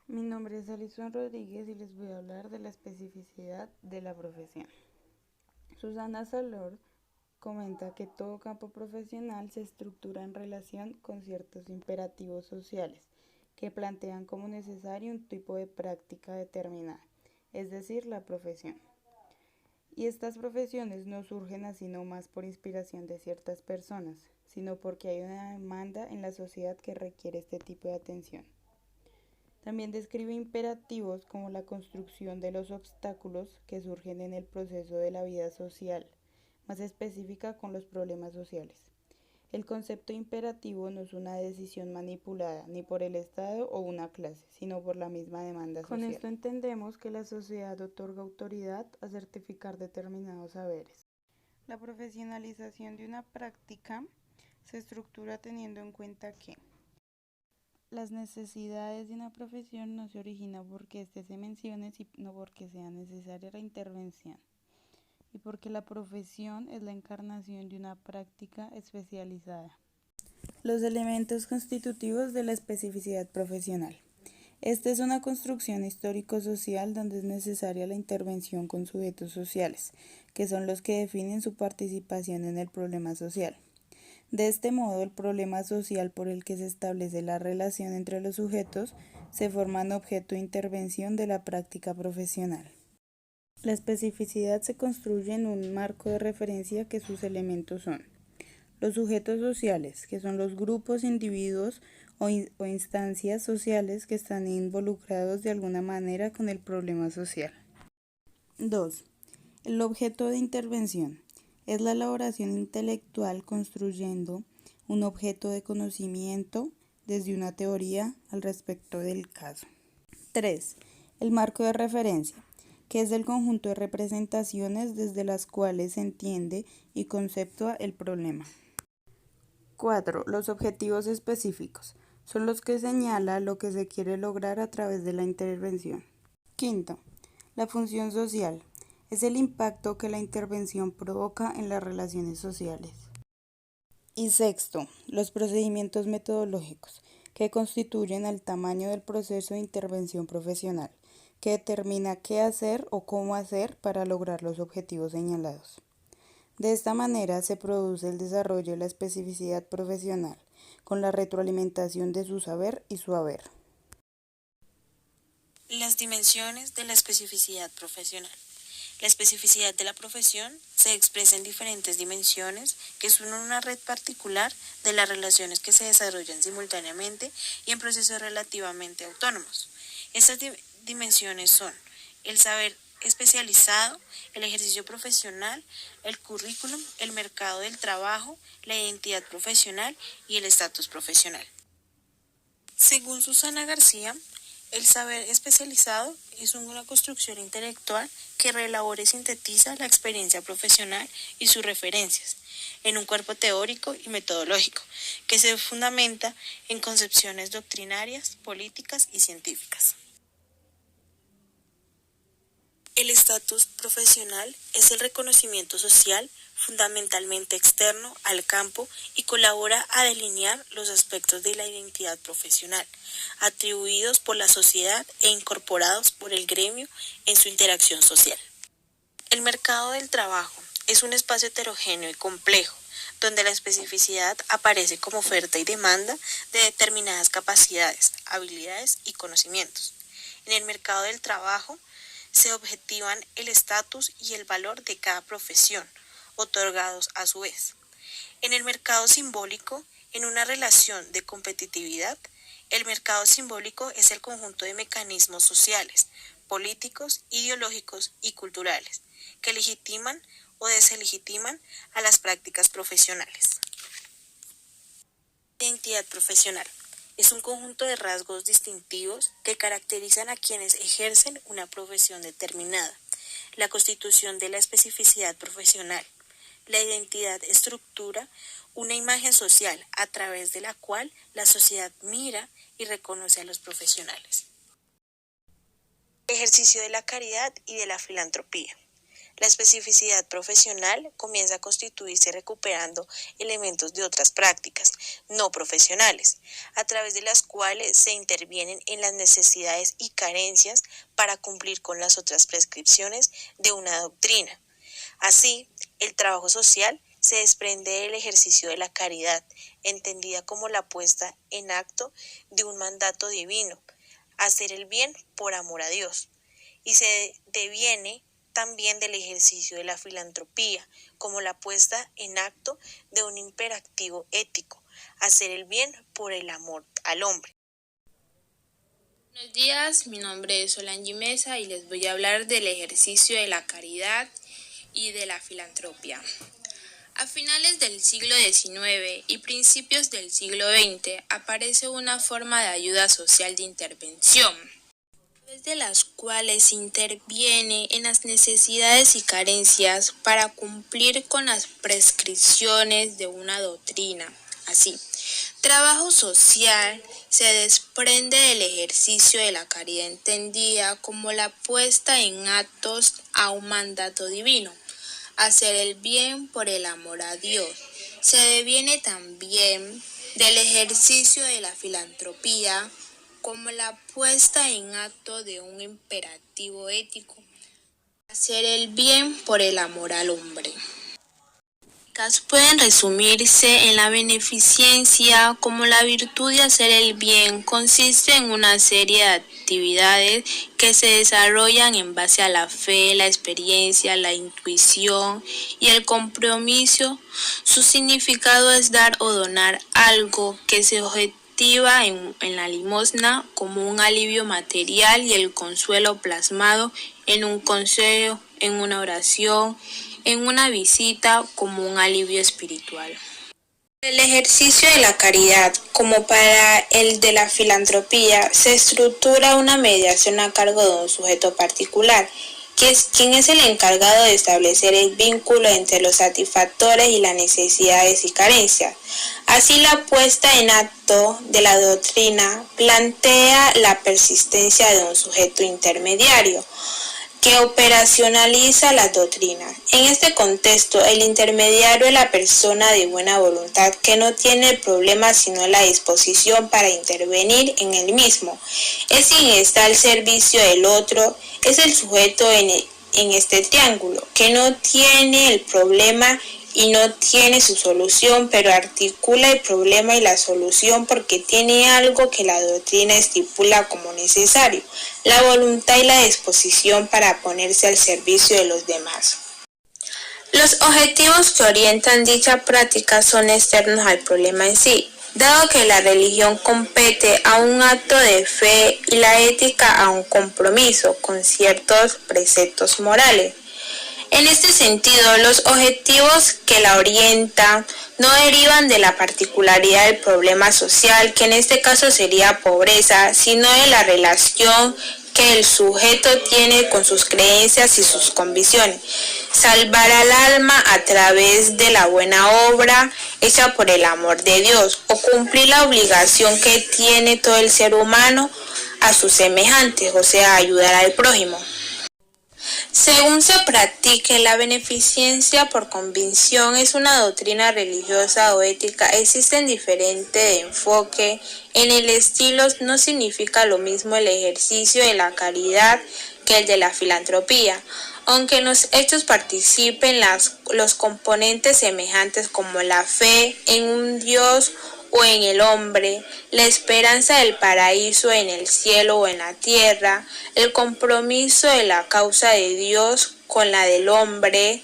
Mi nombre es Alison Rodríguez y les voy a hablar de la especificidad de la profesión. Susana Salor comenta que todo campo profesional se estructura en relación con ciertos imperativos sociales que plantean como necesario un tipo de práctica determinada, es decir, la profesión. Y estas profesiones no surgen así nomás por inspiración de ciertas personas, sino porque hay una demanda en la sociedad que requiere este tipo de atención. También describe imperativos como la construcción de los obstáculos que surgen en el proceso de la vida social, más específica con los problemas sociales. El concepto imperativo no es una decisión manipulada ni por el Estado o una clase, sino por la misma demanda social. Con esto entendemos que la sociedad otorga autoridad a certificar determinados saberes. La profesionalización de una práctica se estructura teniendo en cuenta que las necesidades de una profesión no se originan porque éste se mencione, sino porque sea necesaria la intervención y porque la profesión es la encarnación de una práctica especializada. Los elementos constitutivos de la especificidad profesional. Esta es una construcción histórico-social donde es necesaria la intervención con sujetos sociales, que son los que definen su participación en el problema social. De este modo, el problema social por el que se establece la relación entre los sujetos se forma en objeto de intervención de la práctica profesional. La especificidad se construye en un marco de referencia que sus elementos son los sujetos sociales, que son los grupos, individuos o instancias sociales que están involucrados de alguna manera con el problema social. 2. El objeto de intervención es la elaboración intelectual construyendo un objeto de conocimiento desde una teoría al respecto del caso. 3. El marco de referencia, que es el conjunto de representaciones desde las cuales se entiende y conceptúa el problema. 4. Los objetivos específicos son los que señala lo que se quiere lograr a través de la intervención. 5. La función social es el impacto que la intervención provoca en las relaciones sociales. Y 6. Los procedimientos metodológicos, que constituyen el tamaño del proceso de intervención profesional, que determina qué hacer o cómo hacer para lograr los objetivos señalados. De esta manera se produce el desarrollo de la especificidad profesional, con la retroalimentación de su saber y su haber. Las dimensiones de la especificidad profesional. La especificidad de la profesión se expresa en diferentes dimensiones que son una red particular de las relaciones que se desarrollan simultáneamente y en procesos relativamente autónomos. Estas dimensiones son el saber especializado, el ejercicio profesional, el currículum, el mercado del trabajo, la identidad profesional y el estatus profesional. Según Susana García, el saber especializado es una construcción intelectual que reelabora y sintetiza la experiencia profesional y sus referencias en un cuerpo teórico y metodológico que se fundamenta en concepciones doctrinarias, políticas y científicas. El estatus profesional es el reconocimiento social fundamentalmente externo al campo y colabora a delinear los aspectos de la identidad profesional, atribuidos por la sociedad e incorporados por el gremio en su interacción social. El mercado del trabajo es un espacio heterogéneo y complejo, donde la especificidad aparece como oferta y demanda de determinadas capacidades, habilidades y conocimientos. En el mercado del trabajo se objetivan el estatus y el valor de cada profesión, otorgados a su vez. En el mercado simbólico, en una relación de competitividad, el mercado simbólico es el conjunto de mecanismos sociales, políticos, ideológicos y culturales que legitiman o deslegitiman a las prácticas profesionales. Identidad profesional. Es un conjunto de rasgos distintivos que caracterizan a quienes ejercen una profesión determinada. La constitución de la especificidad profesional. La identidad estructura una imagen social a través de la cual la sociedad mira y reconoce a los profesionales. Ejercicio de la caridad y de la filantropía. La especificidad profesional comienza a constituirse recuperando elementos de otras prácticas no profesionales, a través de las cuales se intervienen en las necesidades y carencias para cumplir con las otras prescripciones de una doctrina. Así, el trabajo social se desprende del ejercicio de la caridad, entendida como la puesta en acto de un mandato divino, hacer el bien por amor a Dios, y se deviene también del ejercicio de la filantropía, como la puesta en acto de un imperativo ético, hacer el bien por el amor al hombre. Buenos días, mi nombre es Solange Mesa y les voy a hablar del ejercicio de la caridad y de la filantropía. A finales del siglo XIX y principios del siglo XX aparece una forma de ayuda social de intervención, a través de las cuales se interviene en las necesidades y carencias para cumplir con las prescripciones de una doctrina. Así, trabajo social se desprende del ejercicio de la caridad entendida como la puesta en actos a un mandato divino, hacer el bien por el amor a Dios. Se deviene también del ejercicio de la filantropía como la puesta en acto de un imperativo ético, hacer el bien por el amor al hombre. Pueden resumirse en la beneficencia como la virtud de hacer el bien. Consiste en una serie de actividades que se desarrollan en base a la fe, la experiencia, la intuición y el compromiso. Su significado es dar o donar algo que se objetiva en la limosna como un alivio material y el consuelo plasmado en un consejo, en una oración, en una visita como un alivio espiritual. El ejercicio de la caridad, como para el de la filantropía, se estructura una mediación a cargo de un sujeto particular, quien es el encargado de establecer el vínculo entre los satisfactores y las necesidades y carencias. Así, la puesta en acto de la doctrina plantea la persistencia de un sujeto intermediario, que operacionaliza las doctrinas. En este contexto, el intermediario es la persona de buena voluntad que no tiene el problema sino la disposición para intervenir en el mismo. Es quien está al servicio del otro, es el sujeto en este triángulo, que no tiene el problema y no tiene su solución, pero articula el problema y la solución porque tiene algo que la doctrina estipula como necesario, la voluntad y la disposición para ponerse al servicio de los demás. Los objetivos que orientan dicha práctica son externos al problema en sí, dado que la religión compete a un acto de fe y la ética a un compromiso con ciertos preceptos morales. En este sentido, los objetivos que la orientan no derivan de la particularidad del problema social, que en este caso sería pobreza, sino de la relación que el sujeto tiene con sus creencias y sus convicciones. Salvar al alma a través de la buena obra hecha por el amor de Dios, o cumplir la obligación que tiene todo el ser humano a sus semejantes, o sea, ayudar al prójimo. Según se practique, la beneficencia por convicción es una doctrina religiosa o ética. Existen diferentes enfoques. En el estilo no significa lo mismo el ejercicio de la caridad que el de la filantropía, aunque en los hechos participen los componentes semejantes como la fe en un Dios o en el hombre, la esperanza del paraíso en el cielo o en la tierra, el compromiso de la causa de Dios con la del hombre.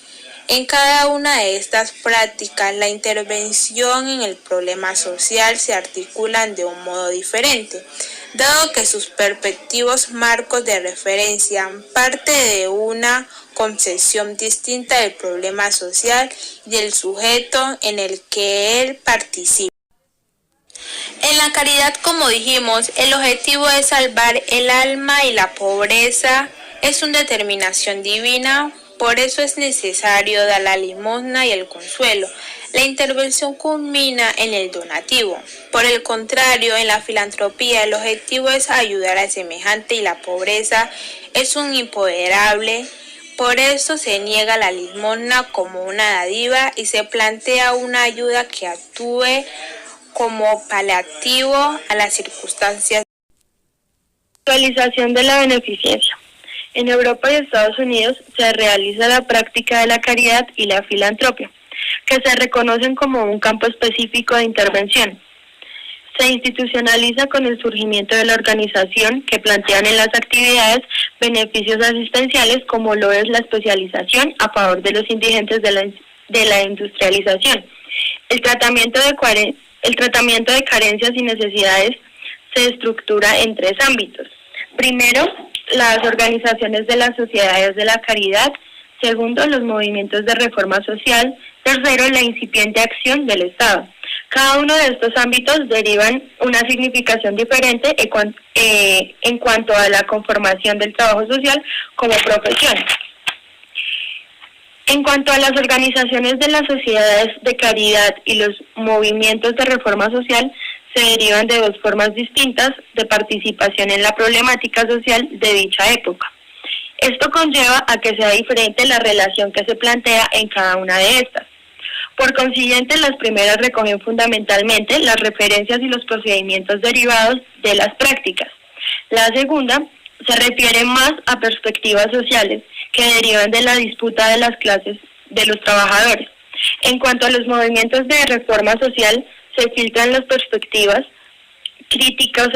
En cada una de estas prácticas, la intervención en el problema social se articulan de un modo diferente, dado que sus perspectivos marcos de referencia parte de una concepción distinta del problema social y del sujeto en el que él participa. En la caridad, como dijimos, el objetivo es salvar el alma y la pobreza es una determinación divina, por eso es necesario dar la limosna y el consuelo. La intervención culmina en el donativo. Por el contrario, en la filantropía el objetivo es ayudar al semejante y la pobreza es un imponderable Por eso se niega la limosna como una dádiva y se plantea una ayuda que actúe como paliativo a las circunstancias. Actualización de la beneficencia. En Europa y Estados Unidos se realiza la práctica de la caridad y la filantropía, que se reconocen como un campo específico de intervención. Se institucionaliza con el surgimiento de la organización que plantean en las actividades beneficios asistenciales como lo es la especialización a favor de los indigentes de la industrialización. El tratamiento de carencias y necesidades se estructura en 3 ámbitos. Primero, las organizaciones de las sociedades de la caridad. Segundo, los movimientos de reforma social. Tercero, la incipiente acción del Estado. Cada uno de estos ámbitos derivan una significación diferente en cuanto a la conformación del trabajo social como profesión. En cuanto a las organizaciones de las sociedades de caridad y los movimientos de reforma social, se derivan de 2 formas distintas de participación en la problemática social de dicha época. Esto conlleva a que sea diferente la relación que se plantea en cada una de estas. Por consiguiente, las primeras recogen fundamentalmente las referencias y los procedimientos derivados de las prácticas. La segunda se refiere más a perspectivas sociales que derivan de la disputa de las clases de los trabajadores. En cuanto a los movimientos de reforma social, se filtran las perspectivas críticas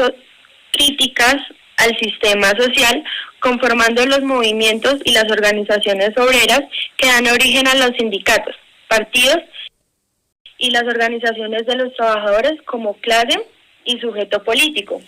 al sistema social, conformando los movimientos y las organizaciones obreras que dan origen a los sindicatos, partidos y las organizaciones de los trabajadores como clase y sujeto político.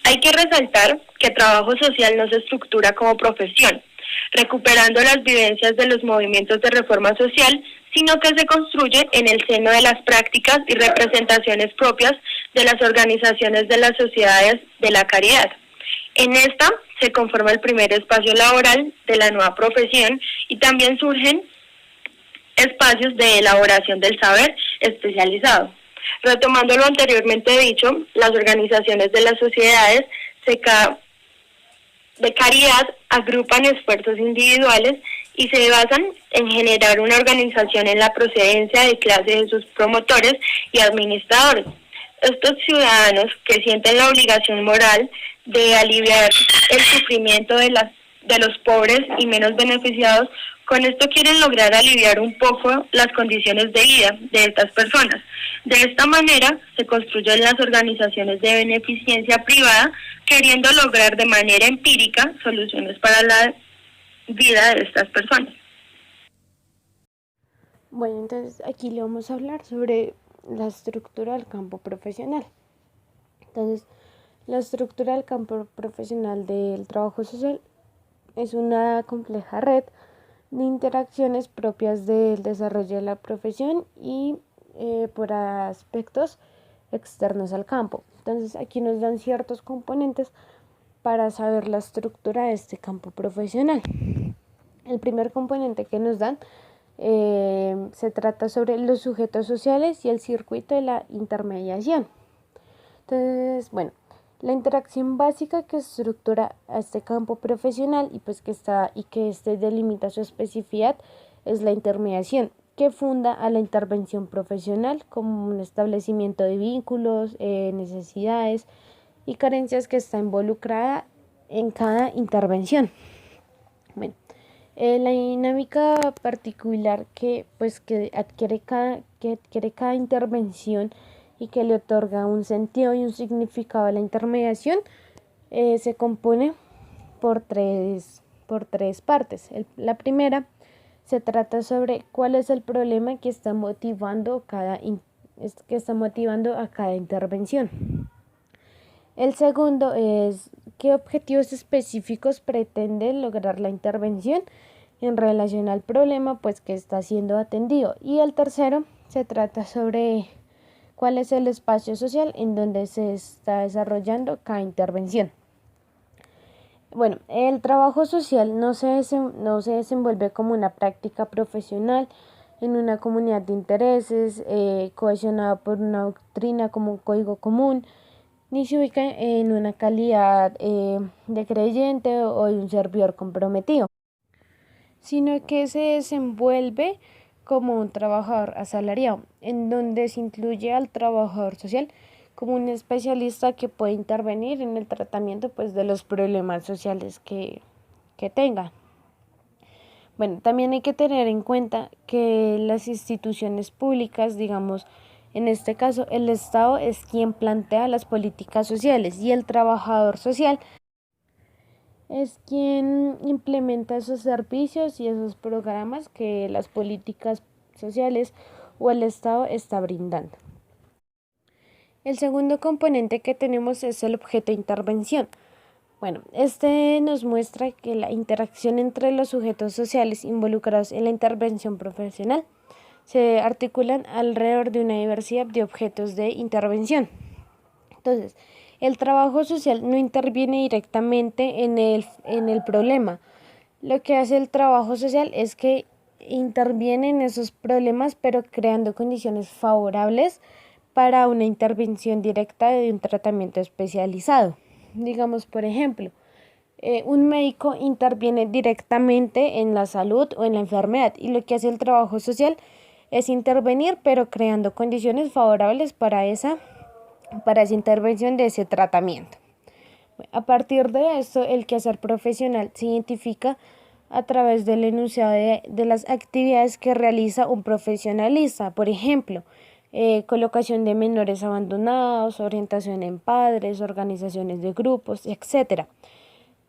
Hay que resaltar que el trabajo social no se estructura como profesión, recuperando las vivencias de los movimientos de reforma social, sino que se construye en el seno de las prácticas y representaciones propias de las organizaciones de las sociedades de la caridad. En esta se conforma el primer espacio laboral de la nueva profesión y también surgen espacios de elaboración del saber especializado. Retomando lo anteriormente dicho, las organizaciones de las sociedades de caridad agrupan esfuerzos individuales y se basan en generar una organización en la procedencia de clase de sus promotores y administradores. Estos ciudadanos que sienten la obligación moral de aliviar el sufrimiento de los pobres y menos beneficiados, con esto quieren lograr aliviar un poco las condiciones de vida de estas personas. De esta manera se construyen las organizaciones de beneficencia privada, queriendo lograr de manera empírica soluciones para la vida de estas personas. Bueno, entonces aquí le vamos a hablar sobre la estructura del campo profesional. Entonces, la estructura del campo profesional del trabajo social es una compleja red de interacciones propias del desarrollo de la profesión y por aspectos externos al campo. Entonces, aquí nos dan ciertos componentes para saber la estructura de este campo profesional. El primer componente que nos dan se trata sobre los sujetos sociales y el circuito de la intermediación. Entonces, bueno, la interacción básica que estructura a este campo profesional y que delimita su especificidad es la intermediación, que funda a la intervención profesional como un establecimiento de vínculos, necesidades y carencias que está involucrada en cada intervención. Bueno, la dinámica particular que adquiere cada intervención y que le otorga un sentido y un significado a la intermediación se compone por tres partes. La primera se trata sobre cuál es el problema que está motivando a cada intervención. El segundo es qué objetivos específicos pretende lograr la intervención en relación al problema que está siendo atendido. Y el tercero se trata sobre cuál es el espacio social en donde se está desarrollando cada intervención. Bueno, el trabajo social no se desenvuelve como una práctica profesional en una comunidad de intereses cohesionada por una doctrina como un código común, ni se ubica en una calidad de creyente o de un servidor comprometido. sino que se desenvuelve como un trabajador asalariado, en donde se incluye al trabajador social como un especialista que puede intervenir en el tratamiento pues, de los problemas sociales que tenga. Bueno, también hay que tener en cuenta que las instituciones públicas, digamos, en este caso el Estado es quien plantea las políticas sociales y el trabajador social es quien implementa esos servicios y esos programas que las políticas sociales o el Estado está brindando. El segundo componente que tenemos es el objeto de intervención. Bueno, este nos muestra que la interacción entre los sujetos sociales involucrados en la intervención profesional se articulan alrededor de una diversidad de objetos de intervención. Entonces, el trabajo social no interviene directamente en el problema. Lo que hace el trabajo social es que interviene en esos problemas, pero creando condiciones favorables para una intervención directa de un tratamiento especializado. Digamos, por ejemplo, un médico interviene directamente en la salud o en la enfermedad y lo que hace el trabajo social es intervenir, pero creando condiciones favorables para esa intervención de ese tratamiento. A partir de esto, el quehacer profesional se identifica a través del enunciado de las actividades que realiza un profesionalista, por ejemplo, colocación de menores abandonados, orientación en padres, organizaciones de grupos, etc.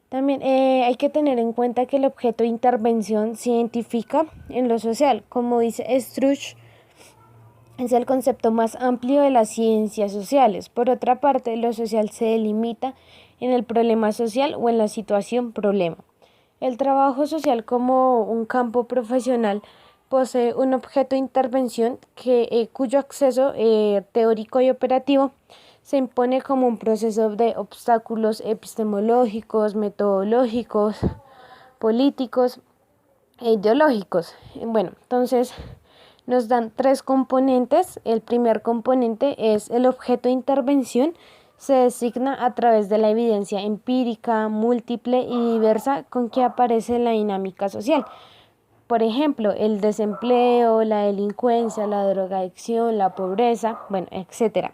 También hay que tener en cuenta que el objeto de intervención se identifica en lo social, como dice Struch, es el concepto más amplio de las ciencias sociales. Por otra parte, lo social se delimita en el problema social o en la situación problema. El trabajo social como un campo profesional posee un objeto de intervención cuyo acceso teórico y operativo se impone como un proceso de obstáculos epistemológicos, metodológicos, políticos e ideológicos. Bueno, entonces nos dan 3 componentes. El primer componente es el objeto de intervención. Se designa a través de la evidencia empírica, múltiple y diversa con que aparece la dinámica social. Por ejemplo, el desempleo, la delincuencia, la drogadicción, la pobreza, etc.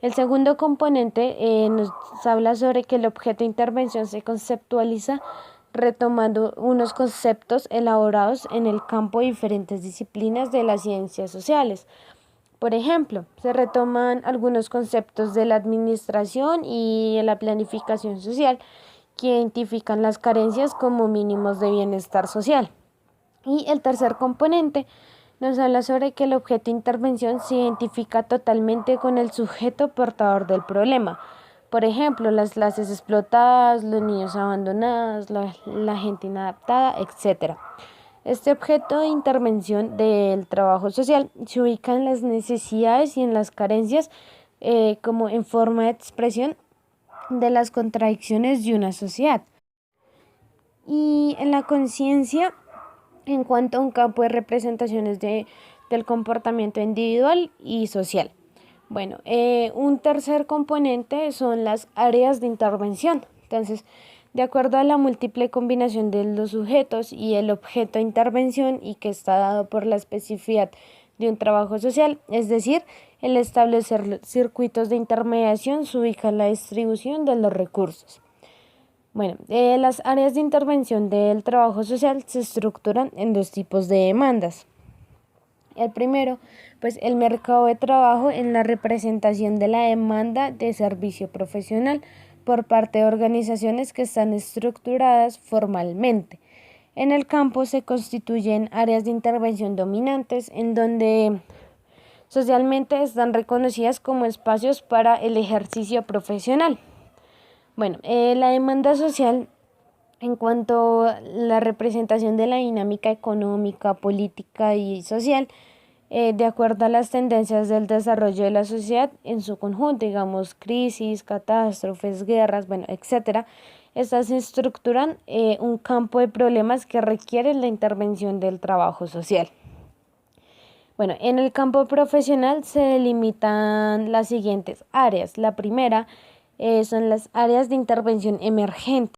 El segundo componente nos habla sobre que el objeto de intervención se conceptualiza retomando unos conceptos elaborados en el campo de diferentes disciplinas de las ciencias sociales. Por ejemplo, se retoman algunos conceptos de la administración y la planificación social que identifican las carencias como mínimos de bienestar social. Y el tercer componente nos habla sobre que el objeto de intervención se identifica totalmente con el sujeto portador del problema. Por ejemplo, las clases explotadas, los niños abandonados, la gente inadaptada, etc. Este objeto de intervención del trabajo social se ubica en las necesidades y en las carencias como en forma de expresión de las contradicciones de una sociedad. Y en la conciencia, en cuanto a un campo de representaciones del comportamiento individual y social. Bueno, un tercer componente son las áreas de intervención. Entonces, de acuerdo a la múltiple combinación de los sujetos y el objeto de intervención y que está dado por la especificidad de un trabajo social, es decir, el establecer circuitos de intermediación se ubica en la distribución de los recursos. Bueno, las áreas de intervención del trabajo social se estructuran en 2 tipos de demandas. El primero, pues el mercado de trabajo en la representación de la demanda de servicio profesional por parte de organizaciones que están estructuradas formalmente. En el campo se constituyen áreas de intervención dominantes en donde socialmente están reconocidas como espacios para el ejercicio profesional. Bueno, la demanda social en cuanto a la representación de la dinámica económica, política y social, de acuerdo a las tendencias del desarrollo de la sociedad en su conjunto, digamos, crisis, catástrofes, guerras, etc. Estas estructuran un campo de problemas que requieren la intervención del trabajo social. Bueno, en el campo profesional se delimitan las siguientes áreas. La primera son las áreas de intervención emergente.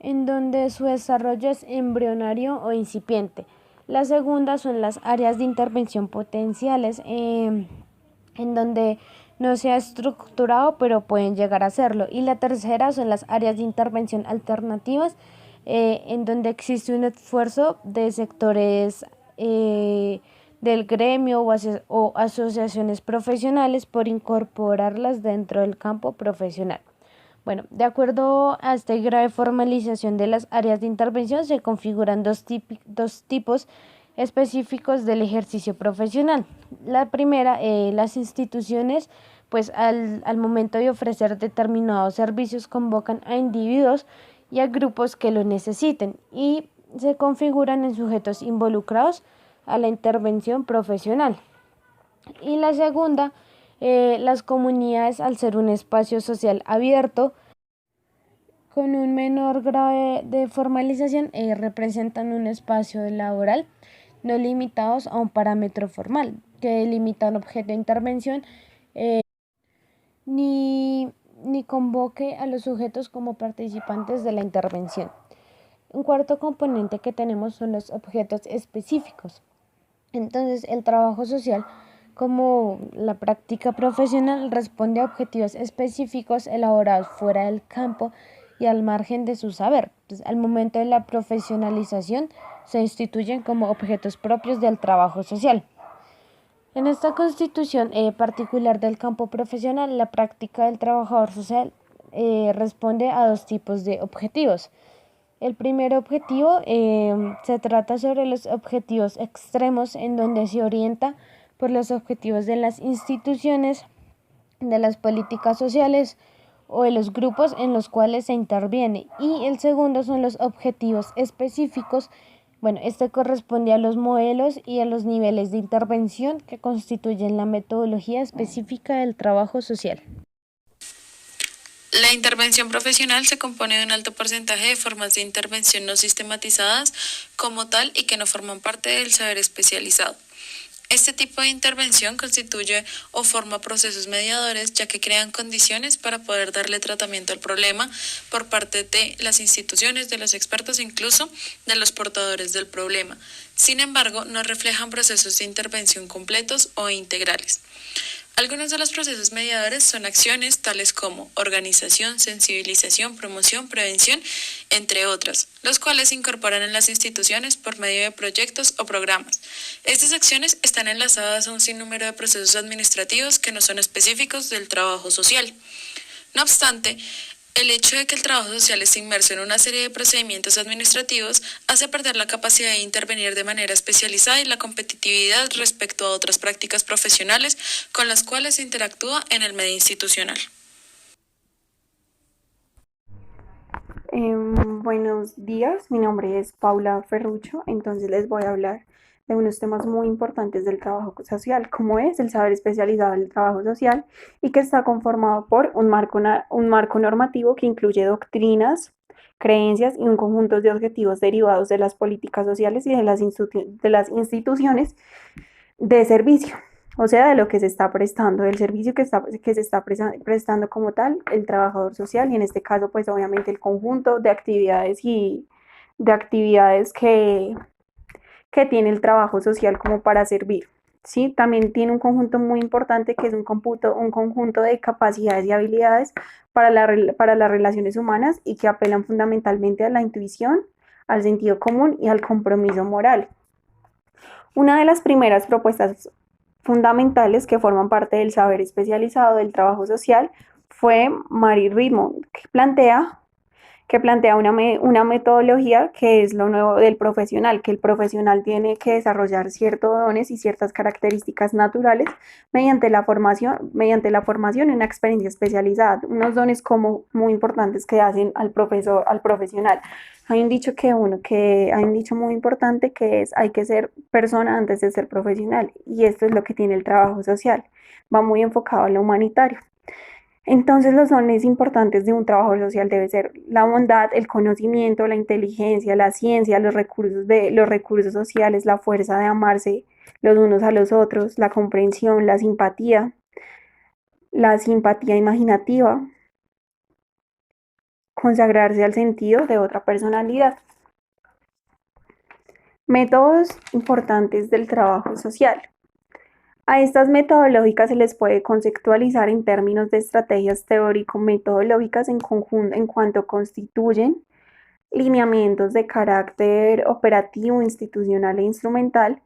en donde su desarrollo es embrionario o incipiente. La segunda son las áreas de intervención potenciales, en donde no se ha estructurado, pero pueden llegar a serlo. Y la tercera son las áreas de intervención alternativas, en donde existe un esfuerzo de sectores del gremio o asociaciones profesionales por incorporarlas dentro del campo profesional. Bueno, de acuerdo a esta grave formalización de las áreas de intervención, se configuran dos tipos específicos del ejercicio profesional. La primera, las instituciones, pues al momento de ofrecer determinados servicios, convocan a individuos y a grupos que lo necesiten y se configuran en sujetos involucrados a la intervención profesional. Y la segunda, las comunidades, al ser un espacio social abierto con un menor grado de formalización, representan un espacio laboral no limitados a un parámetro formal que limitan objeto de intervención ni convoque a los sujetos como participantes de la intervención. Un cuarto componente que tenemos son los objetos específicos. Entonces, el trabajo social, como la práctica profesional, responde a objetivos específicos elaborados fuera del campo y al margen de su saber. Entonces, al momento de la profesionalización, se instituyen como objetos propios del trabajo social. En esta constitución particular del campo profesional, la práctica del trabajador social responde a dos tipos de objetivos. El primer objetivo se trata sobre los objetivos extremos, en donde se orienta por los objetivos de las instituciones, de las políticas sociales o de los grupos en los cuales se interviene. Y el segundo son los objetivos específicos. Bueno, este corresponde a los modelos y a los niveles de intervención que constituyen la metodología específica del trabajo social. La intervención profesional se compone de un alto porcentaje de formas de intervención no sistematizadas como tal y que no forman parte del saber especializado. Este tipo de intervención constituye o forma procesos mediadores, ya que crean condiciones para poder darle tratamiento al problema por parte de las instituciones, de los expertos e incluso de los portadores del problema. Sin embargo, no reflejan procesos de intervención completos o integrales. Algunos de los procesos mediadores son acciones tales como organización, sensibilización, promoción, prevención, entre otras, los cuales se incorporan en las instituciones por medio de proyectos o programas. Estas acciones están enlazadas a un sinnúmero de procesos administrativos que no son específicos del trabajo social. No obstante, el hecho de que el trabajo social esté inmerso en una serie de procedimientos administrativos hace perder la capacidad de intervenir de manera especializada y la competitividad respecto a otras prácticas profesionales con las cuales se interactúa en el medio institucional. Buenos días, mi nombre es Paula Ferrucho, entonces les voy a hablar de unos temas muy importantes del trabajo social, como es el saber especializado del trabajo social y que está conformado por un marco normativo que incluye doctrinas, creencias y un conjunto de objetivos derivados de las políticas sociales y de las instituciones de servicio, o sea, de lo que se está prestando, del servicio que se está prestando como tal el trabajador social y en este caso pues obviamente el conjunto de actividades que tiene el trabajo social como para servir. ¿Sí? También tiene un conjunto muy importante que es un conjunto de capacidades y habilidades para las relaciones humanas y que apelan fundamentalmente a la intuición, al sentido común y al compromiso moral. Una de las primeras propuestas fundamentales que forman parte del saber especializado del trabajo social fue Mary Redmond, que plantea una metodología que es lo nuevo del profesional, que el profesional tiene que desarrollar ciertos dones y ciertas características naturales mediante la formación y una experiencia especializada, unos dones como muy importantes que hacen al profesional. Hay un dicho muy importante que es: hay que ser persona antes de ser profesional, y esto es lo que tiene el trabajo social, va muy enfocado a lo humanitario. Entonces, los dones importantes de un trabajador social debe ser la bondad, el conocimiento, la inteligencia, la ciencia, los recursos sociales, la fuerza de amarse los unos a los otros, la comprensión, la simpatía imaginativa, consagrarse al sentido de otra personalidad. Métodos importantes del trabajo social. A estas metodológicas se les puede conceptualizar en términos de estrategias teórico-metodológicas en conjunto en cuanto constituyen lineamientos de carácter operativo, institucional e instrumental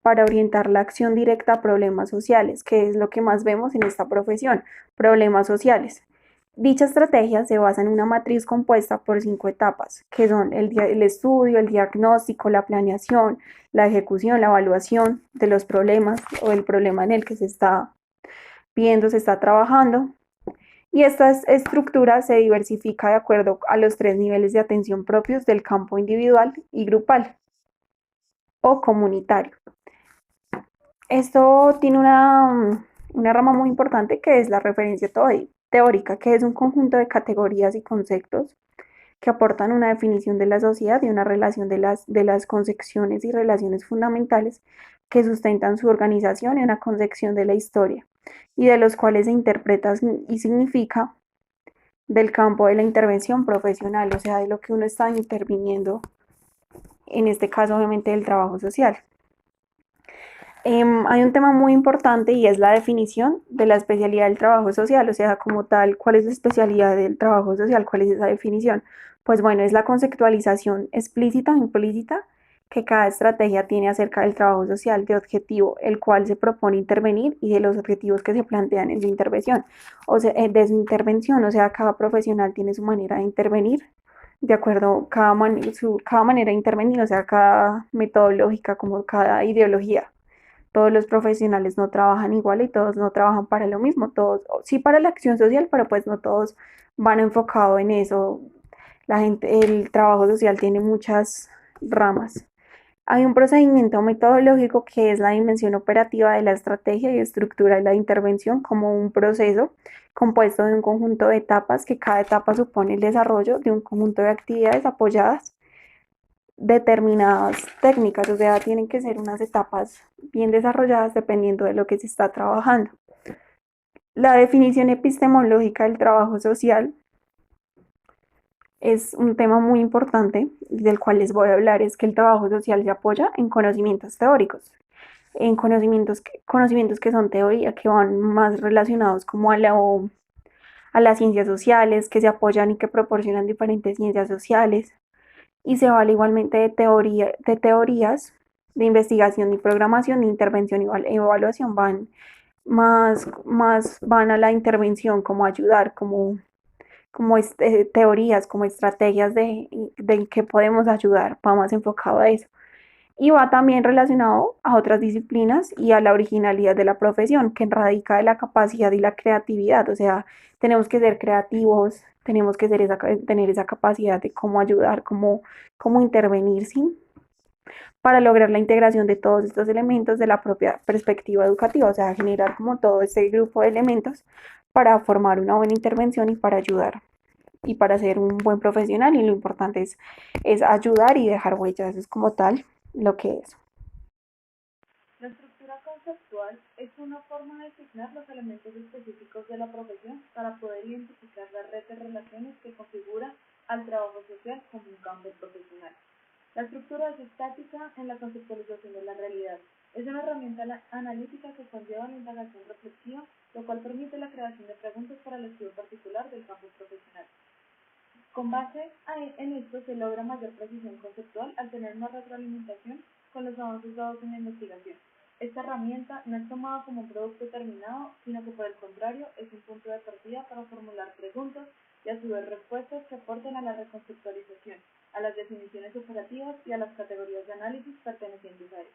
para orientar la acción directa a problemas sociales, que es lo que más vemos en esta profesión, problemas sociales. Dicha estrategia se basa en una matriz compuesta por 5 etapas, que son el estudio, el diagnóstico, la planeación, la ejecución, la evaluación de los problemas o el problema en el que se está viendo, se está trabajando. Y esta estructura se diversifica de acuerdo a los 3 niveles de atención propios del campo individual y grupal o comunitario. Esto tiene una rama muy importante que es la referencia teórica, que es un conjunto de categorías y conceptos que aportan una definición de la sociedad y una relación de las concepciones y relaciones fundamentales que sustentan su organización y una concepción de la historia, y de los cuales se interpreta y significa del campo de la intervención profesional, o sea, de lo que uno está interviniendo, en este caso obviamente del trabajo social. Hay un tema muy importante y es la definición de la especialidad del trabajo social, o sea, como tal, ¿cuál es la especialidad del trabajo social? ¿Cuál es esa definición? Pues bueno, es la conceptualización explícita o implícita que cada estrategia tiene acerca del trabajo social de objetivo, el cual se propone intervenir y de los objetivos que se plantean en su intervención, o sea, o sea, cada profesional tiene su manera de intervenir, de acuerdo cada manera de intervenir, o sea, cada metodológica, como cada ideología. Todos los profesionales no trabajan igual y todos no trabajan para lo mismo, todos sí para la acción social, pero pues no todos van enfocados en eso. El trabajo social tiene muchas ramas. Hay un procedimiento metodológico que es la dimensión operativa de la estrategia y estructura de la intervención como un proceso compuesto de un conjunto de etapas, que cada etapa supone el desarrollo de un conjunto de actividades apoyadas determinadas técnicas, o sea, tienen que ser unas etapas bien desarrolladas dependiendo de lo que se está trabajando. La definición epistemológica del trabajo social es un tema muy importante del cual les voy a hablar, es que el trabajo social se apoya en conocimientos teóricos, en conocimientos que son teoría, que van más relacionados como a las ciencias sociales, que se apoyan y que proporcionan diferentes ciencias sociales, y se vale igualmente de teorías de investigación y programación, de intervención y evaluación, van van a la intervención, como ayudar, como teorías, como estrategias de qué podemos ayudar, va más enfocado a eso. Y va también relacionado a otras disciplinas y a la originalidad de la profesión, que radica de la capacidad y la creatividad, o sea, tenemos que ser creativos, tenemos que tener esa capacidad de cómo ayudar, cómo intervenir, ¿sí? Para lograr la integración de todos estos elementos de la propia perspectiva educativa, o sea, generar como todo este grupo de elementos para formar una buena intervención y para ayudar y para ser un buen profesional, y lo importante es ayudar y dejar huellas, eso es como tal lo que es. La estructura conceptual es una forma de designar los elementos específicos de la profesión para poder identificar la red de relaciones que configura al trabajo social como un campo profesional. La estructura es estática en la conceptualización de la realidad. Es una herramienta analítica que conlleva la indagación reflexiva, lo cual permite la creación de preguntas para el estudio particular del campo profesional. Con base en esto se logra mayor precisión conceptual al tener una retroalimentación con los avances dados en la investigación. Esta herramienta no es tomada como un producto terminado, sino que por el contrario es un punto de partida para formular preguntas y a su vez respuestas que aporten a la reconceptualización, a las definiciones operativas y a las categorías de análisis pertenecientes a ellas.